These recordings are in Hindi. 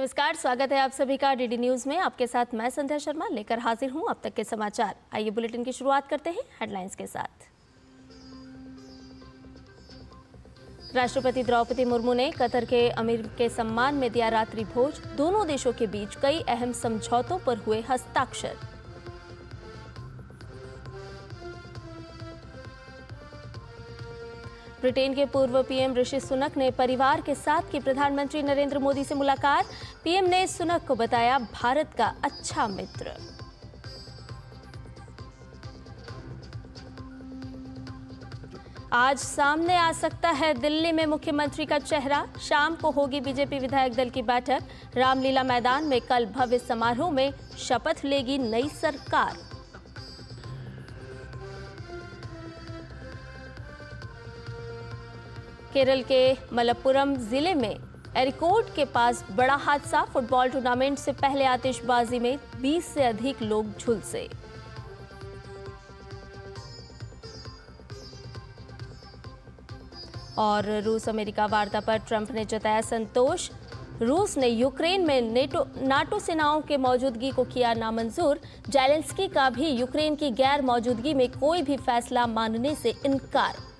नमस्कार, स्वागत है आप सभी का डीडी न्यूज में। आपके साथ मैं संध्या शर्मा लेकर हाजिर हूं अब तक के समाचार। आइए बुलेटिन की शुरुआत करते हैं हेडलाइंस के साथ। राष्ट्रपति द्रौपदी मुर्मू ने कतर के अमीर के सम्मान में दिया रात्रि भोज। दोनों देशों के बीच कई अहम समझौतों पर हुए हस्ताक्षर। ब्रिटेन के पूर्व पीएम ऋषि सुनक ने परिवार के साथ की प्रधानमंत्री नरेंद्र मोदी से मुलाकात। पीएम ने सुनक को बताया भारत का अच्छा मित्र। आज सामने आ सकता है दिल्ली में मुख्यमंत्री का चेहरा। शाम को होगी बीजेपी विधायक दल की बैठक। रामलीला मैदान में कल भव्य समारोह में शपथ लेगी नई सरकार। केरल के मलप्पुरम जिले में एरिकोड के पास बड़ा हादसा। फुटबॉल टूर्नामेंट से पहले आतिशबाजी में 20 से अधिक लोग झुलसे। और रूस अमेरिका वार्ता पर ट्रंप ने जताया संतोष। रूस ने यूक्रेन में नाटो सेनाओं के मौजूदगी को किया नामंजूर। जेलेंस्की का भी यूक्रेन की गैर मौजूदगी में कोई भी फैसला मानने से इनकार।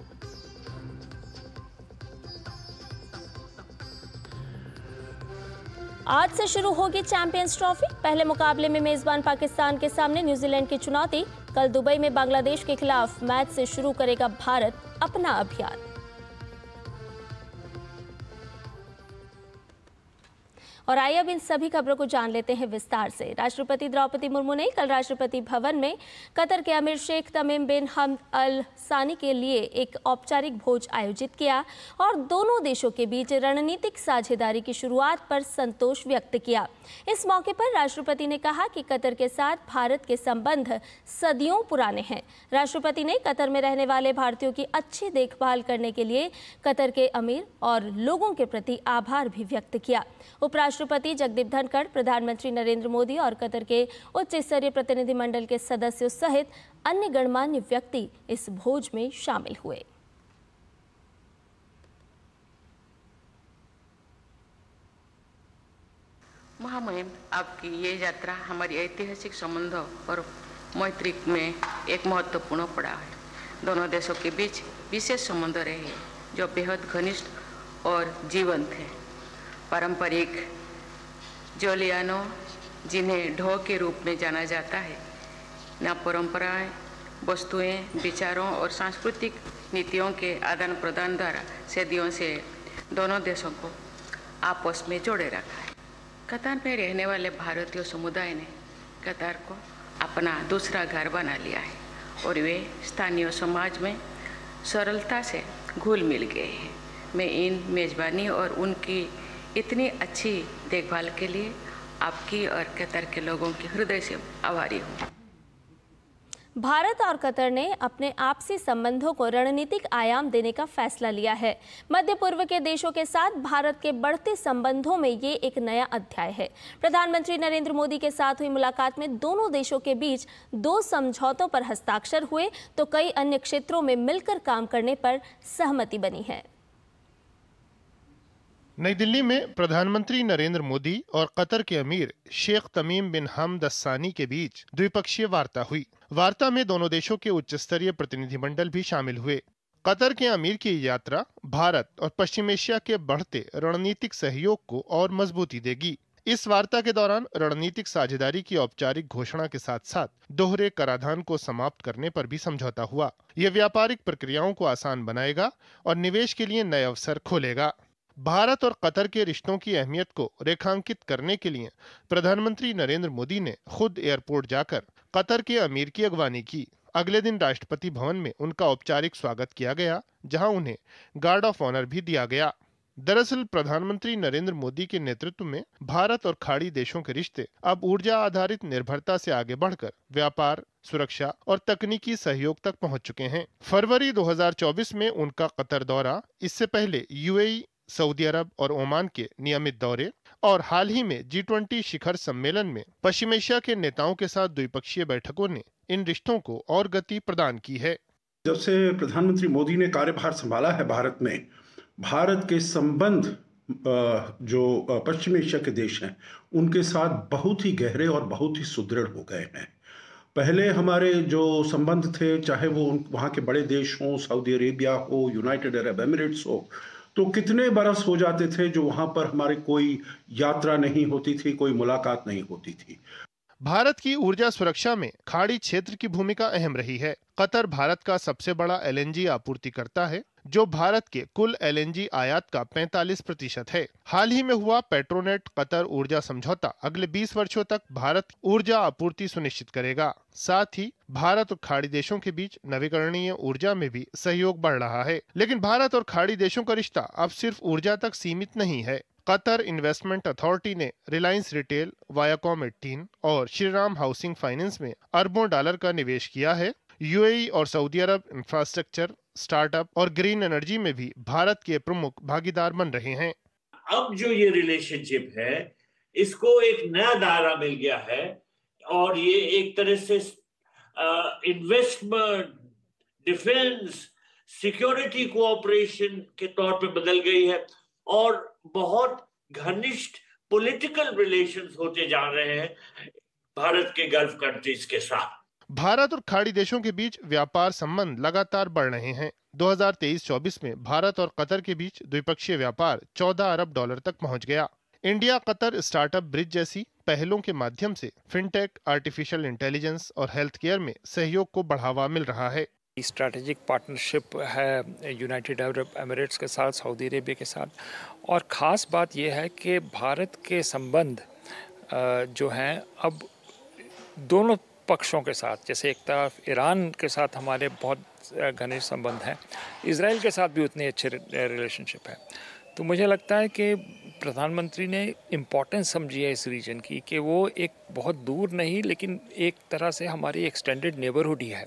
आज से शुरू होगी चैंपियंस ट्रॉफी। पहले मुकाबले में मेजबान पाकिस्तान के सामने न्यूजीलैंड की चुनौती। कल दुबई में बांग्लादेश के खिलाफ मैच से शुरू करेगा भारत अपना अभियान। और आइए अब इन सभी खबरों को जान लेते हैं विस्तार से। राष्ट्रपति द्रौपदी मुर्मू ने कल राष्ट्रपति भवन में कतर के अमीर शेख तमीम बिन हमद अल सानी के लिए एक औपचारिक भोज आयोजित किया और दोनों देशों के बीच रणनीतिक साझेदारी की शुरुआत पर संतोष व्यक्त किया। इस मौके पर राष्ट्रपति ने कहा कि कतर के साथ भारत के संबंध सदियों पुराने हैं। राष्ट्रपति ने कतर में रहने वाले भारतीयों की अच्छी देखभाल करने के लिए कतर के अमीर और लोगों के प्रति आभार भी व्यक्त किया। उपराष्ट्रपति जगदीप धनखड़, प्रधानमंत्री नरेंद्र मोदी और कतर के उच्च स्तरीय प्रतिनिधिमंडल के सदस्यों सहित अन्य गणमान्य व्यक्ति इस भोज में शामिल हुए। महामहिम, आपकी ये यात्रा हमारी ऐतिहासिक संबंधों और मैत्री में एक महत्वपूर्ण पड़ाव है। दोनों देशों के बीच विशेष संबंध रहे हैं जो बेहद घनिष्ठ और जीवंत है। पारंपरिक जोलियानो, जिन्हें ढो के रूप में जाना जाता है, न परंपराएं, वस्तुएं, विचारों और सांस्कृतिक नीतियों के आदान प्रदान द्वारा सदियों से दोनों देशों को आपस में जोड़े रखा है। कतर में रहने वाले भारतीय समुदाय ने कतर को अपना दूसरा घर बना लिया है और वे स्थानीय समाज में सरलता से घुल मिल गए हैं। मैं इन मेजबानी और उनकी इतनी अच्छी देखभाल के लिए आपकी और कतर के लोगों के हृदय से आभारी हूँ। भारत और कतर ने अपने आपसी संबंधों को रणनीतिक आयाम देने का फैसला लिया है। मध्य पूर्व के देशों के साथ भारत के बढ़ते संबंधों में ये एक नया अध्याय है। प्रधानमंत्री नरेंद्र मोदी के साथ हुई मुलाकात में दोनों देशों के बीच 2 समझौतों पर हस्ताक्षर हुए तो कई अन्य क्षेत्रों में मिलकर काम करने पर सहमति बनी है। नई दिल्ली में प्रधानमंत्री नरेंद्र मोदी और कतर के अमीर शेख तमीम बिन हमद अल सानी के बीच द्विपक्षीय वार्ता हुई। वार्ता में दोनों देशों के उच्च स्तरीय प्रतिनिधिमंडल भी शामिल हुए। कतर के अमीर की यात्रा भारत और पश्चिम एशिया के बढ़ते रणनीतिक सहयोग को और मजबूती देगी। इस वार्ता के दौरान रणनीतिक साझेदारी की औपचारिक घोषणा के साथ साथ दोहरे कराधान को समाप्त करने पर भी समझौता हुआ। यह व्यापारिक प्रक्रियाओं को आसान बनाएगा और निवेश के लिए नए अवसर खोलेगा। भारत और कतर के रिश्तों की अहमियत को रेखांकित करने के लिए प्रधानमंत्री नरेंद्र मोदी ने खुद एयरपोर्ट जाकर कतर के अमीर की अगवानी की। अगले दिन राष्ट्रपति भवन में उनका औपचारिक स्वागत किया गया, जहां उन्हें गार्ड ऑफ ऑनर भी दिया गया। दरअसल प्रधानमंत्री नरेंद्र मोदी के नेतृत्व में भारत और खाड़ी देशों के रिश्ते अब ऊर्जा आधारित निर्भरता से आगे बढ़कर व्यापार, सुरक्षा और तकनीकी सहयोग तक पहुंच चुके हैं। फरवरी 2024 में उनका कतर दौरा, इससे पहले यूएई, सऊदी अरब और ओमान के नियमित दौरे और हाल ही में G20 शिखर सम्मेलन में पश्चिम एशिया के नेताओं के साथ द्विपक्षीय बैठकों ने इन रिश्तों को और गति प्रदान की है। जब से प्रधानमंत्री मोदी ने कार्यभार संभाला है भारत में, भारत के संबंध जो पश्चिमी एशिया के देश हैं उनके साथ बहुत ही गहरे और बहुत ही सुदृढ़ हो गए हैं। पहले हमारे जो संबंध थे, चाहे वो वहाँ के बड़े देश हों, सऊदी अरेबिया हो, यूनाइटेड अरब एमिरेट्स हो, तो कितने बरस हो जाते थे जो वहाँ पर हमारी कोई यात्रा नहीं होती थी, कोई मुलाकात नहीं होती थी। भारत की ऊर्जा सुरक्षा में खाड़ी क्षेत्र की भूमिका अहम रही है। कतर भारत का सबसे बड़ा एलएनजी आपूर्तिकर्ता है, जो भारत के कुल एलएनजी आयात का 45% है। हाल ही में हुआ पेट्रोनेट कतर ऊर्जा समझौता अगले 20 वर्षों तक भारत ऊर्जा आपूर्ति सुनिश्चित करेगा। साथ ही भारत और खाड़ी देशों के बीच नवीकरणीय ऊर्जा में भी सहयोग बढ़ रहा है। लेकिन भारत और खाड़ी देशों का रिश्ता अब सिर्फ ऊर्जा तक सीमित नहीं है। कतर इन्वेस्टमेंट अथॉरिटी ने रिलायंस रिटेल, वायाकॉम 18 और श्रीराम हाउसिंग फाइनेंस में अरबों डॉलर का निवेश किया है। यूएई और सऊदी अरब इंफ्रास्ट्रक्चर, स्टार्टअप और ग्रीन एनर्जी में भी भारत के प्रमुख भागीदार बन रहे हैं। अब जो ये रिलेशनशिप है, इसको एक नया दायरा मिल गया है और ये एक तरह से इन्वेस्टमेंट, डिफेंस, सिक्योरिटी कोऑपरेशन के तौर पे बदल गई है और बहुत घनिष्ठ पॉलिटिकल रिलेशंस होते जा रहे हैं भारत के गल्फ कंट्रीज के साथ। भारत और खाड़ी देशों के बीच व्यापार संबंध लगातार बढ़ रहे हैं। 2023-24 में भारत और कतर के बीच द्विपक्षीय व्यापार 14 अरब डॉलर तक पहुंच गया। इंडिया कतर स्टार्टअप ब्रिज जैसी पहलों के माध्यम से फिनटेक, आर्टिफिशियल इंटेलिजेंस और हेल्थ केयर में सहयोग को बढ़ावा मिल रहा है। स्ट्रैटेजिक पार्टनरशिप है यूनाइटेड अरब एमिरेट्स के साथ, सऊदी अरेबिया के साथ, और ख़ास बात यह है कि भारत के संबंध जो हैं अब दोनों पक्षों के साथ, जैसे एक तरफ ईरान के साथ हमारे बहुत घनिष्ठ संबंध हैं, इजराइल के साथ भी उतने अच्छे रिलेशनशिप है। तो मुझे लगता है कि प्रधानमंत्री ने इम्पोर्टेंस समझी है इस रीजन की, कि वो एक बहुत दूर नहीं लेकिन एक तरह से हमारी एक्सटेंडेड नेबरहुड ही है।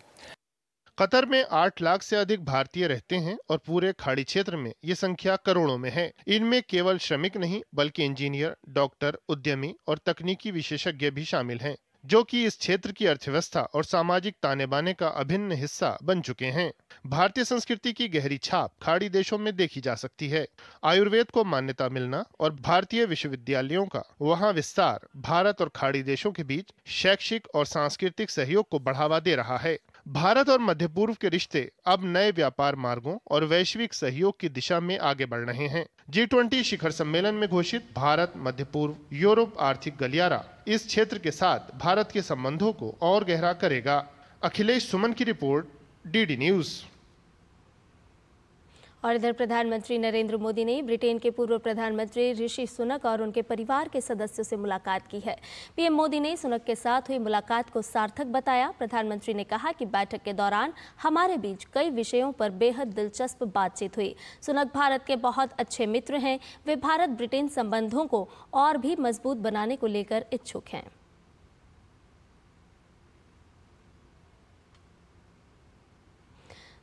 कतर में 8 लाख से अधिक भारतीय रहते हैं और पूरे खाड़ी क्षेत्र में ये संख्या करोड़ों में है। इनमें केवल श्रमिक नहीं बल्कि इंजीनियर, डॉक्टर, उद्यमी और तकनीकी विशेषज्ञ भी शामिल हैं, जो कि इस क्षेत्र की अर्थव्यवस्था और सामाजिक ताने बाने का अभिन्न हिस्सा बन चुके हैं। भारतीय संस्कृति की गहरी छाप खाड़ी देशों में देखी जा सकती है। आयुर्वेद को मान्यता मिलना और भारतीय विश्वविद्यालयों का वहां विस्तार भारत और खाड़ी देशों के बीच शैक्षिक और सांस्कृतिक सहयोग को बढ़ावा दे रहा है। भारत और मध्य पूर्व के रिश्ते अब नए व्यापार मार्गों और वैश्विक सहयोग की दिशा में आगे बढ़ रहे हैं। G20 शिखर सम्मेलन में घोषित भारत मध्य पूर्व यूरोप आर्थिक गलियारा इस क्षेत्र के साथ भारत के संबंधों को और गहरा करेगा। अखिलेश सुमन की रिपोर्ट, डीडी न्यूज। और इधर प्रधानमंत्री नरेंद्र मोदी ने ब्रिटेन के पूर्व प्रधानमंत्री ऋषि सुनक और उनके परिवार के सदस्यों से मुलाकात की है। पीएम मोदी ने सुनक के साथ हुई मुलाकात को सार्थक बताया। प्रधानमंत्री ने कहा कि बैठक के दौरान हमारे बीच कई विषयों पर बेहद दिलचस्प बातचीत हुई। सुनक भारत के बहुत अच्छे मित्र हैं। वे भारत ब्रिटेन संबंधों को और भी मजबूत बनाने को लेकर इच्छुक हैं।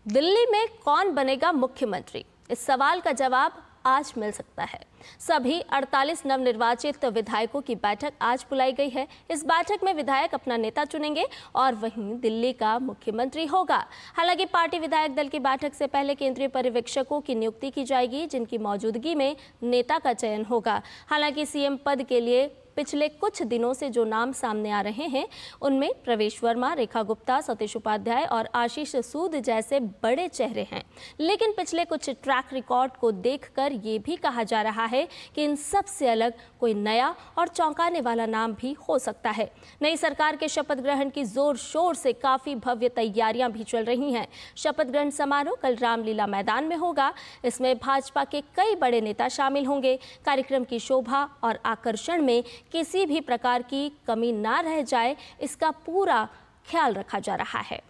दिल्ली में कौन बनेगा मुख्यमंत्री? इस सवाल का जवाब आज मिल सकता है। सभी 48 नवनिर्वाचित विधायकों की बैठक आज बुलाई गई है। इस बैठक में विधायक अपना नेता चुनेंगे और वहीं दिल्ली का मुख्यमंत्री होगा। हालांकि पार्टी विधायक दल की बैठक से पहले केंद्रीय पर्यवेक्षकों की नियुक्ति की जाएगी, जिनकी मौजूदगी में नेता का चयन होगा। हालांकि सीएम पद के लिए पिछले कुछ दिनों से जो नाम सामने आ रहे हैं उनमें प्रवेश वर्मा, रेखा गुप्ता, सतीश उपाध्याय और आशीष सूद जैसे बड़े चेहरे हैं। लेकिन पिछले कुछ ट्रैक रिकॉर्ड को देखकर ये भी कहा जा रहा है कि इन सब से अलग कोई नया और चौंकाने वाला नाम भी हो सकता है। नई सरकार के शपथ ग्रहण की जोर शोर से काफ़ी भव्य तैयारियां भी चल रही हैं। शपथ ग्रहण समारोह कल रामलीला मैदान में होगा। इसमें भाजपा के कई बड़े नेता शामिल होंगे। कार्यक्रम की शोभा और आकर्षण में किसी भी प्रकार की कमी ना रह जाए, इसका पूरा ख्याल रखा जा रहा है।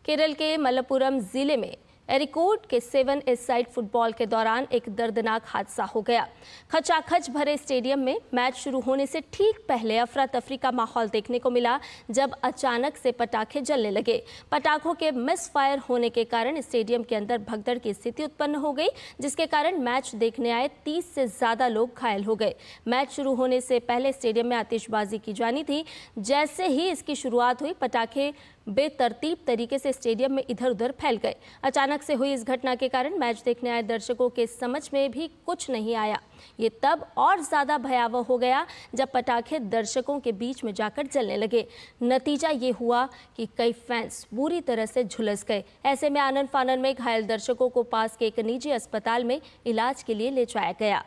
केरल के मलप्पुरम जिले में एरिकोड के 7 इस साइड फुटबॉल के दौरान एक दर्दनाक हादसा हो गया। खचाखच भरे स्टेडियम में मैच शुरू होने से ठीक पहले अफरा तफरी का माहौल देखने को मिला, जब अचानक से पटाखे जलने लगे। पटाखों के मिस फायर होने के कारण स्टेडियम के अंदर भगदड़ की स्थिति उत्पन्न हो गई, जिसके कारण मैच देखने आए 30 से ज़्यादा लोग घायल हो गए। मैच शुरू होने से पहले स्टेडियम में आतिशबाजी की जानी थी। जैसे ही इसकी शुरुआत हुई, पटाखे बेतरतीब तरीके से स्टेडियम में इधर उधर फैल गए। अचानक अचानक से हुई इस घटना के कारण मैच देखने आए दर्शकों के समझ में भी कुछ नहीं आया। ये तब और ज़्यादा भयावह हो गया जब पटाखे दर्शकों के बीच में जाकर जलने लगे। नतीजा ये हुआ कि कई फैंस बुरी तरह से झुलस गए। ऐसे में आनन फानन में घायल दर्शकों को पास के एक निजी अस्पताल में इलाज के लिए ले जाया गया।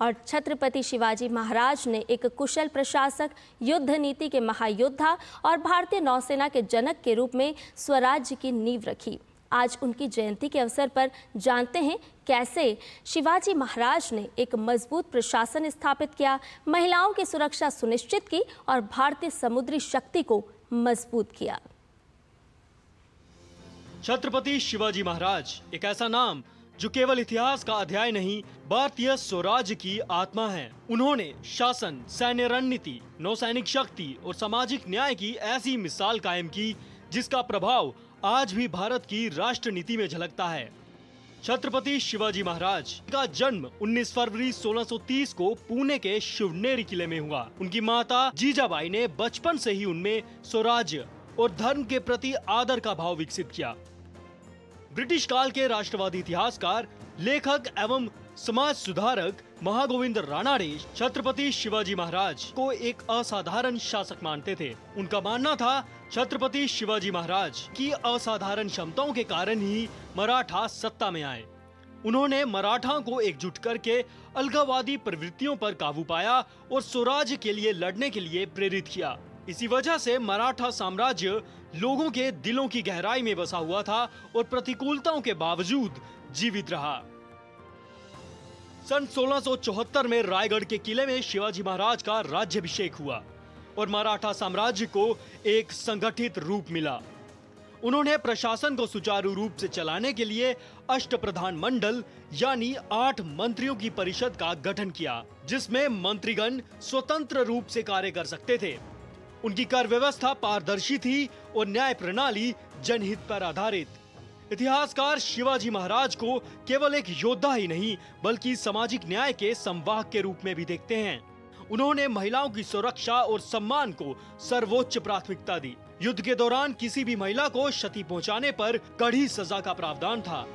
और छत्रपति शिवाजी महाराज ने एक कुशल प्रशासक, युद्ध नीति के महायोद्धा और भारतीय नौसेना के जनक के रूप में स्वराज्य की नींव रखी। आज उनकी जयंती के अवसर पर जानते हैं कैसे शिवाजी महाराज ने एक मजबूत प्रशासन स्थापित किया, महिलाओं की सुरक्षा सुनिश्चित की और भारतीय समुद्री शक्ति को मजबूत किया। छत्रपति शिवाजी महाराज एक ऐसा नाम जो केवल इतिहास का अध्याय नहीं, भारतीय स्वराज्य की आत्मा है। उन्होंने शासन, सैन्य रणनीति, नौसैनिक शक्ति और सामाजिक न्याय की ऐसी मिसाल कायम की जिसका प्रभाव आज भी भारत की राष्ट्र नीति में झलकता है। छत्रपति शिवाजी महाराज का जन्म 19 फरवरी 1630 को पुणे के शिवनेरी किले में हुआ। उनकी माता जीजाबाई ने बचपन से ही उनमें स्वराज्य और धर्म के प्रति आदर का भाव विकसित किया। ब्रिटिश काल के राष्ट्रवादी इतिहासकार, लेखक एवं समाज सुधारक महागोविंद रानाडे छत्रपति शिवाजी महाराज को एक असाधारण शासक मानते थे। उनका मानना था छत्रपति शिवाजी महाराज की असाधारण क्षमताओं के कारण ही मराठा सत्ता में आए। उन्होंने मराठाओं को एकजुट करके अलगाववादी प्रवृत्तियों पर काबू पाया और स्वराज्य के लिए लड़ने के लिए प्रेरित किया। इसी वजह से मराठा साम्राज्य लोगों के दिलों की गहराई में बसा हुआ था और प्रतिकूलताओं के बावजूद जीवित रहा। सन 1674 में रायगढ़ के किले में शिवाजी महाराज का राज्याभिषेक हुआ और मराठा साम्राज्य को एक संगठित रूप मिला। उन्होंने प्रशासन को सुचारू रूप से चलाने के लिए अष्टप्रधान मंडल यानी 8 मंत्रियों की परिषद का गठन किया, जिसमें मंत्रीगण स्वतंत्र रूप से कार्य कर सकते थे। उनकी कर व्यवस्था पारदर्शी थी और न्याय प्रणाली जनहित पर आधारित। इतिहासकार शिवाजी महाराज को केवल एक योद्धा ही नहीं बल्कि सामाजिक न्याय के संवाहक के रूप में भी देखते हैं। उन्होंने महिलाओं की सुरक्षा और सम्मान को सर्वोच्च प्राथमिकता दी। युद्ध के दौरान किसी भी महिला को क्षति पहुंचाने पर कड़ी सजा का प्रावधान था।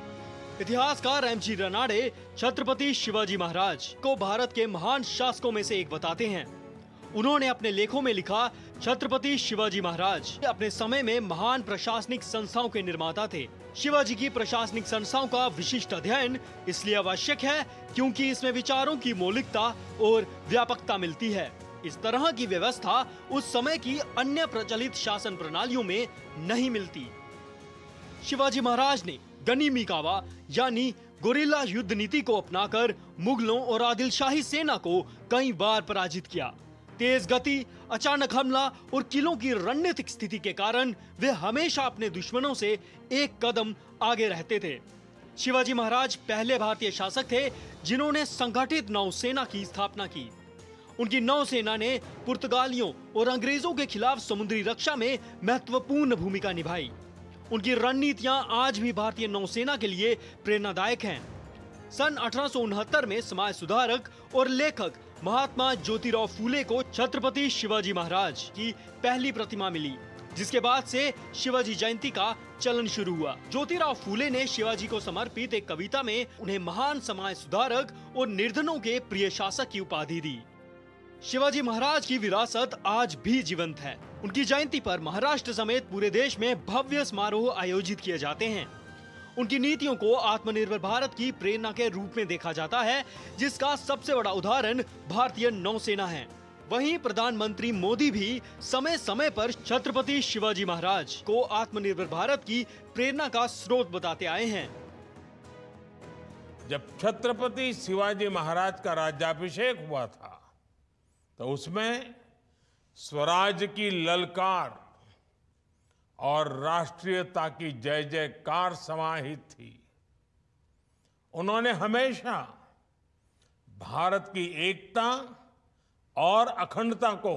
इतिहासकार एम.जी. रानाडे छत्रपति शिवाजी महाराज को भारत के महान शासकों में से एक बताते हैं। उन्होंने अपने लेखों में लिखा, छत्रपति शिवाजी महाराज अपने समय में महान प्रशासनिक संस्थाओं के निर्माता थे। शिवाजी की प्रशासनिक संस्थाओं का विशिष्ट अध्ययन इसलिए आवश्यक है क्योंकि इसमें विचारों की मौलिकता और व्यापकता मिलती है। इस तरह की व्यवस्था उस समय की अन्य प्रचलित शासन प्रणालियों में नहीं मिलती। शिवाजी महाराज ने गनीमी कावा यानी गोरिल्ला युद्ध नीति को अपनाकर मुगलों और आदिलशाही सेना को कई बार पराजित किया। तेज गति, अचानक हमला और किलों की रणनीतिक स्थिति के कारण वे हमेशा अपने दुश्मनों से एक कदम आगे रहते थे। शिवाजी महाराज पहले भारतीय शासक थे जिन्होंने संगठित नौसेना की स्थापना की। उनकी नौसेना ने पुर्तगालियों और अंग्रेजों के खिलाफ समुद्री रक्षा में महत्वपूर्ण भूमिका निभाई। उनकी रणनीतियां आज भी भारतीय नौसेना के लिए प्रेरणादायक हैं। सन 1869 में समाज सुधारक और लेखक महात्मा ज्योतिराव फूले को छत्रपति शिवाजी महाराज की पहली प्रतिमा मिली, जिसके बाद से शिवाजी जयंती का चलन शुरू हुआ। ज्योतिराव फूले ने शिवाजी को समर्पित एक कविता में उन्हें महान समाज सुधारक और निर्धनों के प्रिय शासक की उपाधि दी। शिवाजी महाराज की विरासत आज भी जीवंत है। उनकी जयंती पर महाराष्ट्र समेत पूरे देश में भव्य समारोह आयोजित किए जाते हैं। उनकी नीतियों को आत्मनिर्भर भारत की प्रेरणा के रूप में देखा जाता है, जिसका सबसे बड़ा उदाहरण भारतीय नौसेना है। वहीं प्रधानमंत्री मोदी भी समय समय पर छत्रपति शिवाजी महाराज को आत्मनिर्भर भारत की प्रेरणा का स्रोत बताते आए हैं। जब छत्रपति शिवाजी महाराज का राज्याभिषेक हुआ था तो उसमें स्वराज की ललकार और राष्ट्रीयता की जय जयकार समाहित थी। उन्होंने हमेशा भारत की एकता और अखंडता को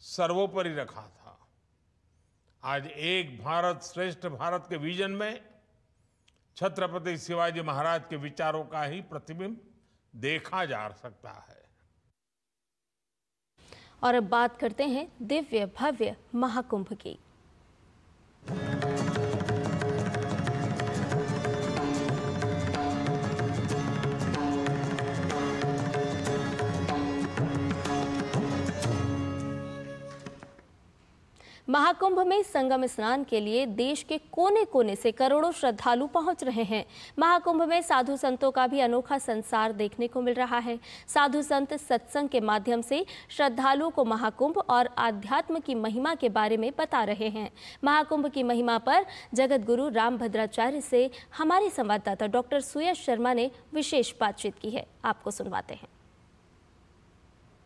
सर्वोपरि रखा था। आज एक भारत श्रेष्ठ भारत के विजन में छत्रपति शिवाजी महाराज के विचारों का ही प्रतिबिंब देखा जा सकता है। और अब बात करते हैं दिव्य भव्य महाकुंभ की। महाकुंभ में संगम स्नान के लिए देश के कोने कोने से करोड़ों श्रद्धालु पहुंच रहे हैं। महाकुंभ में साधु संतों का भी अनोखा संसार देखने को मिल रहा है। साधु संत सत्संग के माध्यम से श्रद्धालुओं को महाकुंभ और आध्यात्म की महिमा के बारे में बता रहे हैं। महाकुंभ की महिमा पर जगत गुरु रामभद्राचार्य से हमारे संवाददाता डॉक्टर सुयश शर्मा ने विशेष बातचीत की है। आपको सुनवाते हैं।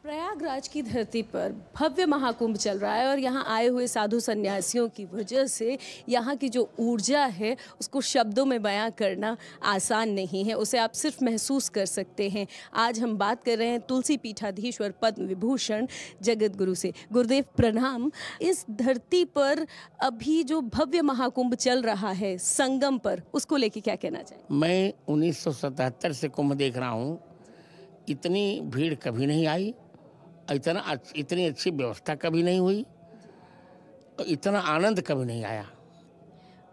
प्रयागराज की धरती पर भव्य महाकुंभ चल रहा है और यहाँ आए हुए साधु सन्यासियों की वजह से यहाँ की जो ऊर्जा है उसको शब्दों में बयां करना आसान नहीं है, उसे आप सिर्फ महसूस कर सकते हैं। आज हम बात कर रहे हैं तुलसी पीठाधीश्वर पद्म विभूषण जगत गुरु से। गुरुदेव प्रणाम। इस धरती पर अभी जो भव्य महाकुंभ चल रहा है संगम पर, उसको लेके क्या कहना चाहिए? मैं 1977 से कुंभ देख रहा हूँ। इतनी भीड़ कभी नहीं आई, इतनी अच्छी व्यवस्था कभी नहीं हुई, इतना आनंद कभी नहीं आया।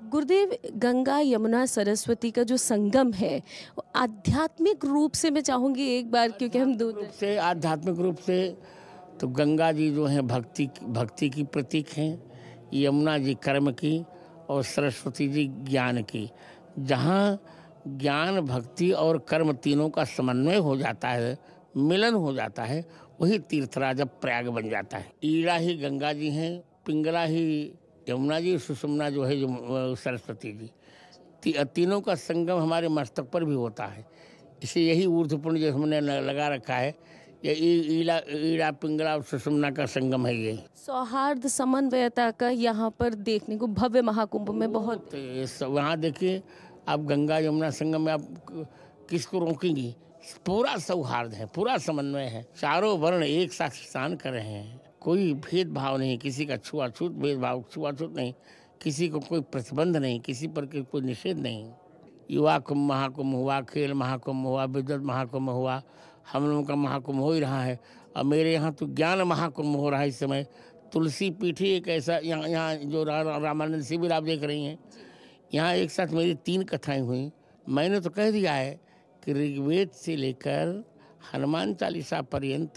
गुरुदेव, गंगा यमुना सरस्वती का जो संगम है आध्यात्मिक रूप से मैं चाहूँगी एक बार, क्योंकि हम आध्यात्मिक रूप से तो गंगा जी जो हैं भक्ति की प्रतीक हैं, यमुना जी कर्म की और सरस्वती जी ज्ञान की। जहाँ ज्ञान भक्ति और कर्म तीनों का समन्वय हो जाता है, मिलन हो जाता है, वही तीर्थराज प्रयाग बन जाता है। ईड़ा ही गंगा जी हैं, पिंगला ही यमुना जी, सुषुम्ना जो है जो सरस्वती जी। तीनों का संगम हमारे मस्तक पर भी होता है। इसे यही ऊर्ध्वपुण्य जो हमने लगा रखा है, ये ईड़ा पिंगला और सुषुम्ना का संगम है। ये सौहार्द समन्वयता का यहाँ पर देखने को भव्य महाकुंभ में बहुत। वहाँ देखिए आप गंगा यमुना संगम में आप किसको रोकेंगी? पूरा सौहार्द है, पूरा समन्वय है। चारों वर्ण एक साथ स्नान कर रहे हैं, कोई भेदभाव नहीं, किसी का छुआछूत छुआछूत नहीं, किसी को कोई प्रतिबंध नहीं, किसी पर कोई निषेध नहीं। युवा कुंभ महाकुंभ हुआ, खेल महाकुंभ हुआ, विद्वत महाकुंभ हुआ, हम लोगों का महाकुंभ हो ही रहा है। और मेरे यहाँ तो ज्ञान महाकुंभ हो रहा है इस समय। तुलसी पीठ ही एक ऐसा, यहाँ जो रामानंद शिविर आप देख रही हैं, यहाँ एक साथ मेरी 3 कथाएं हुई। मैंने तो कह दिया है कि ऋग्वेद से लेकर हनुमान चालीसा पर्यंत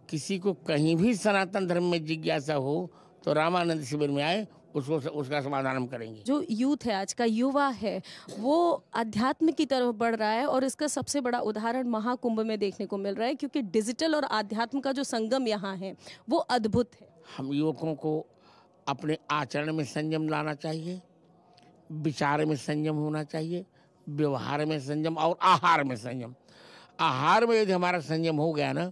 किसी को कहीं भी सनातन धर्म में जिज्ञासा हो तो रामानंद शिविर में आए, उसका समाधान हम करेंगे। जो यूथ है, आज का युवा है, वो अध्यात्म की तरफ बढ़ रहा है और इसका सबसे बड़ा उदाहरण महाकुंभ में देखने को मिल रहा है, क्योंकि डिजिटल और आध्यात्म का जो संगम यहाँ है वो अद्भुत है। हम युवकों को अपने आचरण में संयम लाना चाहिए, विचार में संयम होना चाहिए, व्यवहार में संयम और आहार में संयम। आहार में यदि हमारा संयम हो गया ना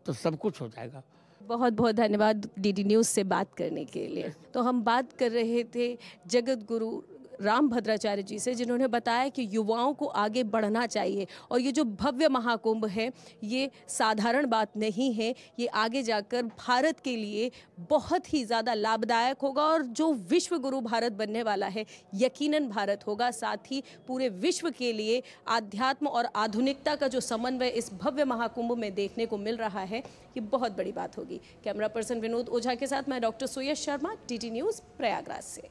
तो सब कुछ हो जाएगा। बहुत बहुत धन्यवाद डीडी न्यूज़ से बात करने के लिए। तो हम बात कर रहे थे जगत गुरु रामभद्राचार्य जी से, जिन्होंने बताया कि युवाओं को आगे बढ़ना चाहिए और ये जो भव्य महाकुंभ है ये साधारण बात नहीं है, ये आगे जाकर भारत के लिए बहुत ही ज़्यादा लाभदायक होगा और जो विश्व गुरु भारत बनने वाला है यकीनन भारत होगा। साथ ही पूरे विश्व के लिए आध्यात्म और आधुनिकता का जो समन्वय इस भव्य महाकुंभ में देखने को मिल रहा है ये बहुत बड़ी बात होगी। कैमरा पर्सन विनोद ओझा के साथ मैं डॉक्टर सुयश शर्मा, डीडी न्यूज़ प्रयागराज से।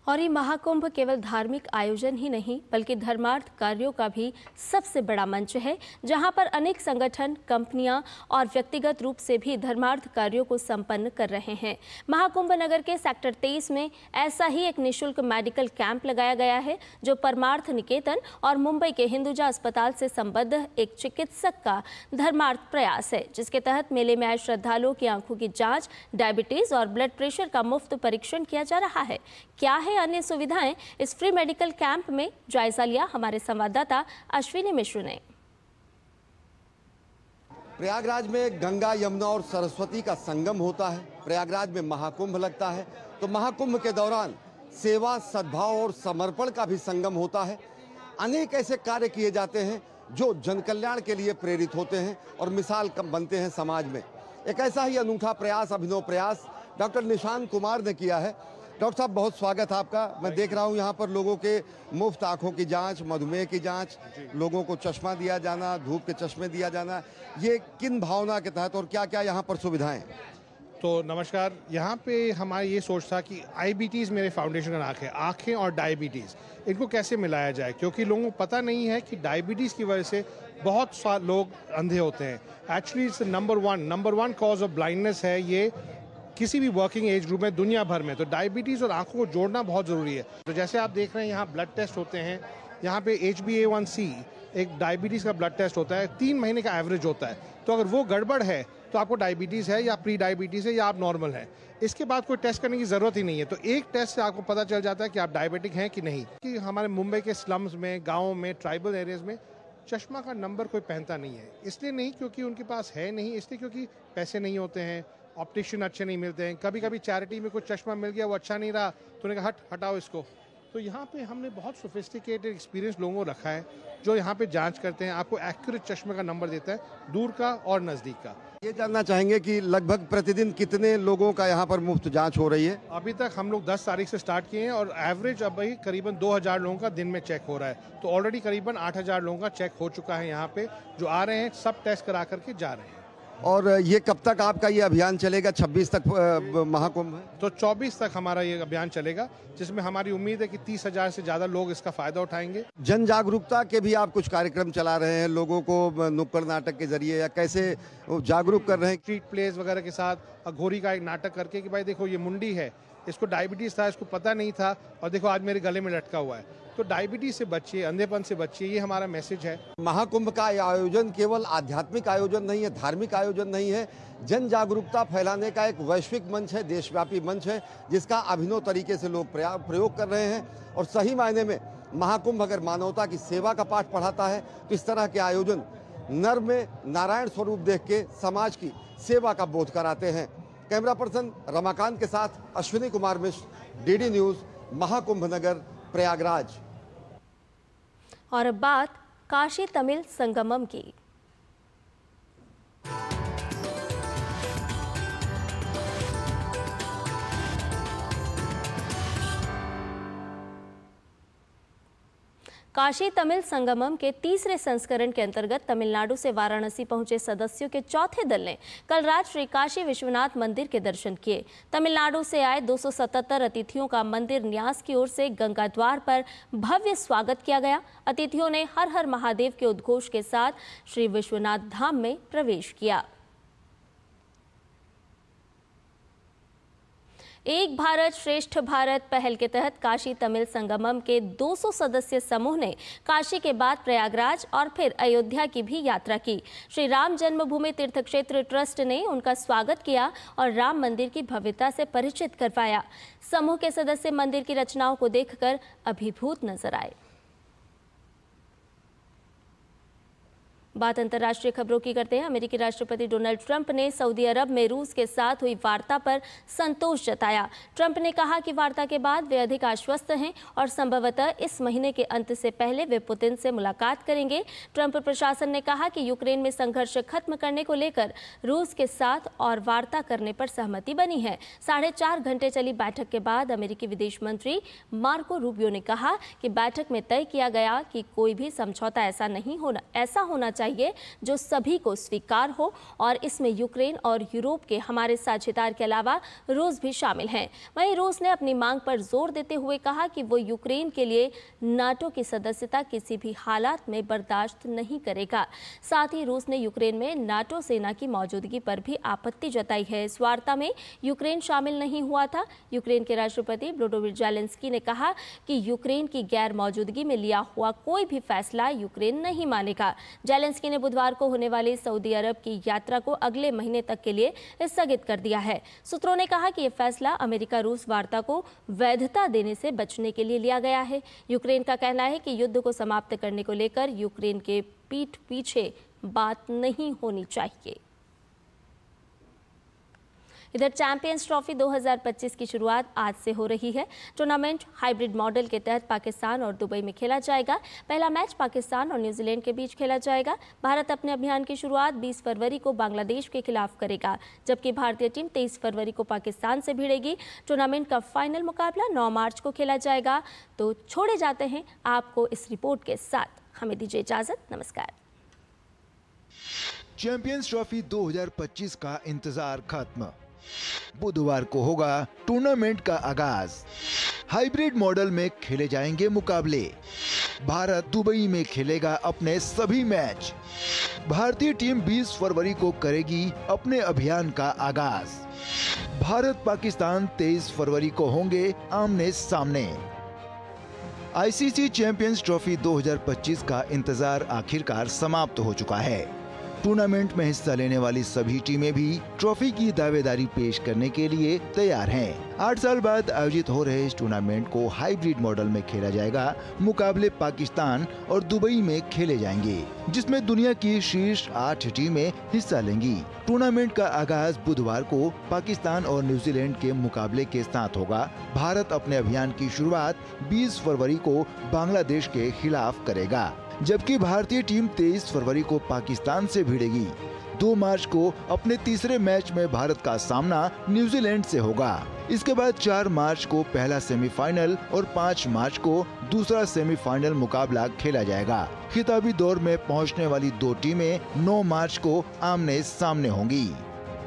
और ये महाकुंभ केवल धार्मिक आयोजन ही नहीं बल्कि धर्मार्थ कार्यों का भी सबसे बड़ा मंच है, जहां पर अनेक संगठन, कंपनियां और व्यक्तिगत रूप से भी धर्मार्थ कार्यों को संपन्न कर रहे हैं। महाकुंभ नगर के सेक्टर 23 में ऐसा ही एक निःशुल्क मेडिकल कैंप लगाया गया है, जो परमार्थ निकेतन और मुंबई के हिंदुजा अस्पताल से संबद्ध एक चिकित्सक का धर्मार्थ प्रयास है, जिसके तहत मेले में आए श्रद्धालुओं की आंखों की जाँच, डायबिटीज और ब्लड प्रेशर का मुफ्त परीक्षण किया जा रहा है। क्या है अन्य सुविधाएं इस फ्री मेडिकल कैंप में, जायजा लिया हमारे संवाददाता अश्विनी मिश्र ने। प्रयागराज में गंगा, यमुना और सरस्वती का संगम होता है। प्रयागराज में महाकुंभ लगता है, तो महाकुंभ के दौरान सेवा, सद्भाव और समर्पण का भी संगम होता है। अनेक ऐसे कार्य किए जाते हैं जो जनकल्याण के लिए प्रेरित होते हैं और मिसाल बनते हैं समाज में। एक ऐसा ही अनूठा प्रयास, अभिनव प्रयास डॉक्टर निशांत कुमार ने किया है। डॉक्टर साहब, बहुत स्वागत है आपका। मैं देख रहा हूं यहाँ पर लोगों के मुफ्त आंखों की जांच, मधुमेह की जांच, लोगों को चश्मा दिया जाना, धूप के चश्मे दिया जाना, ये किन भावना के तहत और क्या क्या यहाँ पर सुविधाएं? तो नमस्कार। यहाँ पे हमारा ये सोच था कि IBTs मेरे फाउंडेशन का नाम है, आँखें और डायबिटीज़ इनको कैसे मिलाया जाए, क्योंकि लोगों को पता नहीं है कि डायबिटीज़ की वजह से बहुत सारे लोग अंधे होते हैं। Actually it's number one cause of blindness है ये किसी भी वर्किंग एज ग्रुप में दुनिया भर में। तो डायबिटीज़ और आँखों को जोड़ना बहुत ज़रूरी है। तो जैसे आप देख रहे हैं यहाँ ब्लड टेस्ट होते हैं, यहाँ पे HbA1c एक डायबिटीज़ का ब्लड टेस्ट होता है, 3 महीने का एवरेज होता है। तो अगर वो गड़बड़ है तो आपको डायबिटीज़ है या प्री डायबिटीज़ है या आप नॉर्मल हैं। इसके बाद कोई टेस्ट करने की ज़रूरत ही नहीं है। तो एक टेस्ट से आपको पता चल जाता है कि आप डायबिटिक हैं कि नहीं। कि हमारे मुंबई के स्लम्स में, गाँव में, ट्राइबल एरियाज़ में चश्मा का नंबर कोई पहनता नहीं है। इसलिए नहीं क्योंकि उनके पास है नहीं, इसलिए क्योंकि पैसे नहीं होते हैं, ऑप्टिशियन अच्छे नहीं मिलते हैं। कभी कभी चैरिटी में कुछ चश्मा मिल गया, वो अच्छा नहीं रहा तो उन्होंने कहा हटाओ इसको। तो यहाँ पे हमने बहुत सोफिस्टिकेटेड एक्सपीरियंस लोगों को रखा है जो यहाँ पे जांच करते हैं, आपको एक्यूरेट चश्मे का नंबर देता है, दूर का और नज़दीक का। ये जानना चाहेंगे कि लगभग प्रतिदिन कितने लोगों का यहाँ पर मुफ्त जांच हो रही है? अभी तक हम लोग 10 तारीख से स्टार्ट किए हैं और एवरेज अभी करीबन 2000 लोगों का दिन में चेक हो रहा है। तो ऑलरेडी करीबन 8000 लोगों का चेक हो चुका है। यहाँ पे जो आ रहे हैं सब टेस्ट करा करके जा रहे हैं। और ये कब तक आपका ये अभियान चलेगा? 26 तक महाकुंभ है, तो 24 तक हमारा ये अभियान चलेगा, जिसमें हमारी उम्मीद है कि 30,000 से ज़्यादा लोग इसका फ़ायदा उठाएंगे। जन जागरूकता के भी आप कुछ कार्यक्रम चला रहे हैं, लोगों को नुक्कड़ नाटक के जरिए या कैसे जागरूक कर रहे हैं? स्ट्रीट प्लेस वगैरह के साथ अघोरी का एक नाटक करके कि भाई देखो ये मुंडी है, इसको डायबिटीज़ था, इसको पता नहीं था और देखो आज मेरे गले में लटका हुआ है। तो डायबिटीज से बचिए, अंधेपन से बचिए, ये हमारा मैसेज है। महाकुंभ का आयोजन केवल आध्यात्मिक आयोजन नहीं है, धार्मिक आयोजन नहीं है, जन जागरूकता फैलाने का एक वैश्विक मंच है, देशव्यापी मंच है, जिसका अभिनव तरीके से लोग प्रयोग कर रहे हैं। और सही मायने में महाकुंभ अगर मानवता की सेवा का पाठ पढ़ाता है तो इस तरह के आयोजन नर में नारायण स्वरूप देख के समाज की सेवा का बोध कराते हैं। कैमरा पर्सन रमाकांत के साथ अश्विनी कुमार मिश्र, DD न्यूज़, महाकुंभ नगर, प्रयागराज। और अब बात काशी तमिल संगमम की। काशी तमिल संगमम के तीसरे संस्करण के अंतर्गत तमिलनाडु से वाराणसी पहुंचे सदस्यों के चौथे दल ने कल रात श्री काशी विश्वनाथ मंदिर के दर्शन किए। तमिलनाडु से आए 277 अतिथियों का मंदिर न्यास की ओर से गंगा द्वार पर भव्य स्वागत किया गया। अतिथियों ने हर हर महादेव के उद्घोष के साथ श्री विश्वनाथ धाम में प्रवेश किया। एक भारत श्रेष्ठ भारत पहल के तहत काशी तमिल संगमम के 200 सदस्य समूह ने काशी के बाद प्रयागराज और फिर अयोध्या की भी यात्रा की। श्री राम जन्मभूमि तीर्थ क्षेत्र ट्रस्ट ने उनका स्वागत किया और राम मंदिर की भव्यता से परिचित करवाया। समूह के सदस्य मंदिर की रचनाओं को देखकर अभिभूत नजर आए। बात अंतर्राष्ट्रीय खबरों की करते हैं। अमेरिकी राष्ट्रपति डोनाल्ड ट्रंप ने सऊदी अरब में रूस के साथ हुई वार्ता पर संतोष जताया। ट्रंप ने कहा कि वार्ता के बाद वे अधिक आश्वस्त हैं और संभवतः इस महीने के अंत से पहले वे पुतिन से मुलाकात करेंगे। ट्रंप प्रशासन ने कहा कि यूक्रेन में संघर्ष खत्म करने को लेकर रूस के साथ और वार्ता करने पर सहमति बनी है। 4.5 घंटे चली बैठक के बाद अमेरिकी विदेश मंत्री मार्को रूबियो ने कहा कि बैठक में तय किया गया कि कोई भी समझौता ऐसा होना चाहिए जो सभी को स्वीकार हो और इसमें यूक्रेन और यूरोप के हमारे साझेदार के अलावा रूस भी शामिल हैं। वहीं रूस ने अपनी मांग पर जोर देते हुए कहा कि वो यूक्रेन के लिए नाटो की सदस्यता किसी भी हालात में बर्दाश्त नहीं करेगा। साथ ही रूस ने यूक्रेन में नाटो सेना की मौजूदगी पर भी आपत्ति जताई है। इस वार्ता में यूक्रेन शामिल नहीं हुआ था। यूक्रेन के राष्ट्रपति वोलोदिमीर ज़ेलेंस्की ने कहा कि यूक्रेन की गैर मौजूदगी में लिया हुआ कोई भी फैसला यूक्रेन नहीं मानेगा। ज़ेलेंस्की ने बुधवार को होने वाली सऊदी अरब की यात्रा को अगले महीने तक के लिए स्थगित कर दिया है। सूत्रों ने कहा कि यह फैसला अमेरिका रूस वार्ता को वैधता देने से बचने के लिए लिया गया है। यूक्रेन का कहना है कि युद्ध को समाप्त करने को लेकर यूक्रेन के पीठ पीछे बात नहीं होनी चाहिए। इधर चैंपियंस ट्रॉफी 2025 की शुरुआत आज से हो रही है। टूर्नामेंट हाइब्रिड मॉडल के तहत पाकिस्तान और दुबई में खेला जाएगा। पहला मैच पाकिस्तान और न्यूजीलैंड के बीच खेला जाएगा। भारत अपने अभियान की शुरुआत 20 फरवरी को बांग्लादेश के खिलाफ करेगा, जबकि भारतीय टीम 23 फरवरी को पाकिस्तान से भिड़ेगी। टूर्नामेंट का फाइनल मुकाबला 9 मार्च को खेला जाएगा। तो छोड़े जाते हैं आपको इस रिपोर्ट के साथ। हमें दीजिए इजाजत। नमस्कार। चैंपियंस ट्रॉफी 2025 का इंतजार खत्म। बुधवार को होगा टूर्नामेंट का आगाज। हाइब्रिड मॉडल में खेले जाएंगे मुकाबले। भारत दुबई में खेलेगा अपने सभी मैच। भारतीय टीम 20 फरवरी को करेगी अपने अभियान का आगाज। भारत पाकिस्तान 23 फरवरी को होंगे आमने सामने। आईसीसी चैंपियंस ट्रॉफी 2025 का इंतजार आखिरकार समाप्त हो चुका है। टूर्नामेंट में हिस्सा लेने वाली सभी टीमें भी ट्रॉफी की दावेदारी पेश करने के लिए तैयार हैं। 8 साल बाद आयोजित हो रहे इस टूर्नामेंट को हाइब्रिड मॉडल में खेला जाएगा। मुकाबले पाकिस्तान और दुबई में खेले जाएंगे, जिसमें दुनिया की शीर्ष 8 टीमें हिस्सा लेंगी। टूर्नामेंट का आगाज बुधवार को पाकिस्तान और न्यूजीलैंड के मुकाबले के साथ होगा। भारत अपने अभियान की शुरुआत 20 फरवरी को बांग्लादेश के खिलाफ करेगा, जबकि भारतीय टीम 23 फरवरी को पाकिस्तान से भिड़ेगी। 2 मार्च को अपने तीसरे मैच में भारत का सामना न्यूजीलैंड से होगा। इसके बाद 4 मार्च को पहला सेमीफाइनल और 5 मार्च को दूसरा सेमीफाइनल मुकाबला खेला जाएगा। खिताबी दौर में पहुंचने वाली 2 टीमें 9 मार्च को आमने सामने होंगी।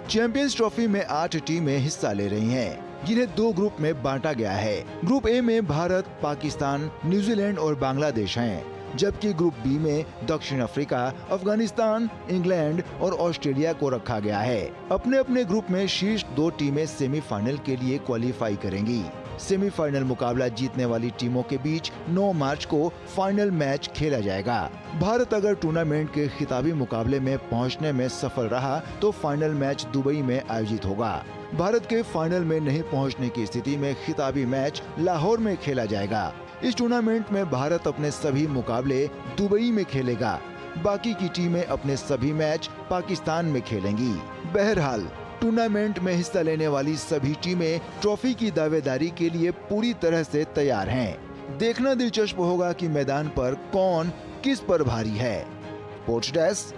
चैंपियंस ट्रॉफी में 8 टीमें हिस्सा ले रही हैं, जिन्हें 2 ग्रुप में बांटा गया है। ग्रुप ए में भारत, पाकिस्तान, न्यूजीलैंड और बांग्लादेश हैं, जबकि ग्रुप बी में दक्षिण अफ्रीका, अफगानिस्तान, इंग्लैंड और ऑस्ट्रेलिया को रखा गया है। अपने अपने ग्रुप में शीर्ष 2 टीमें सेमीफाइनल के लिए क्वालिफाई करेंगी। सेमीफाइनल मुकाबला जीतने वाली टीमों के बीच 9 मार्च को फाइनल मैच खेला जाएगा। भारत अगर टूर्नामेंट के खिताबी मुकाबले में पहुंचने में सफल रहा तो फाइनल मैच दुबई में आयोजित होगा। भारत के फाइनल में नहीं पहुंचने की स्थिति में खिताबी मैच लाहौर में खेला जाएगा। इस टूर्नामेंट में भारत अपने सभी मुकाबले दुबई में खेलेगा। बाकी की टीमें अपने सभी मैच पाकिस्तान में खेलेंगी। बहरहाल टूर्नामेंट में हिस्सा लेने वाली सभी टीमें ट्रॉफी की दावेदारी के लिए पूरी तरह से तैयार हैं। देखना दिलचस्प होगा कि मैदान पर कौन किस पर भारी है। Sports desk,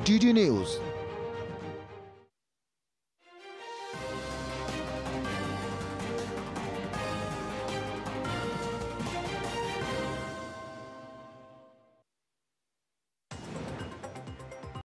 DD news.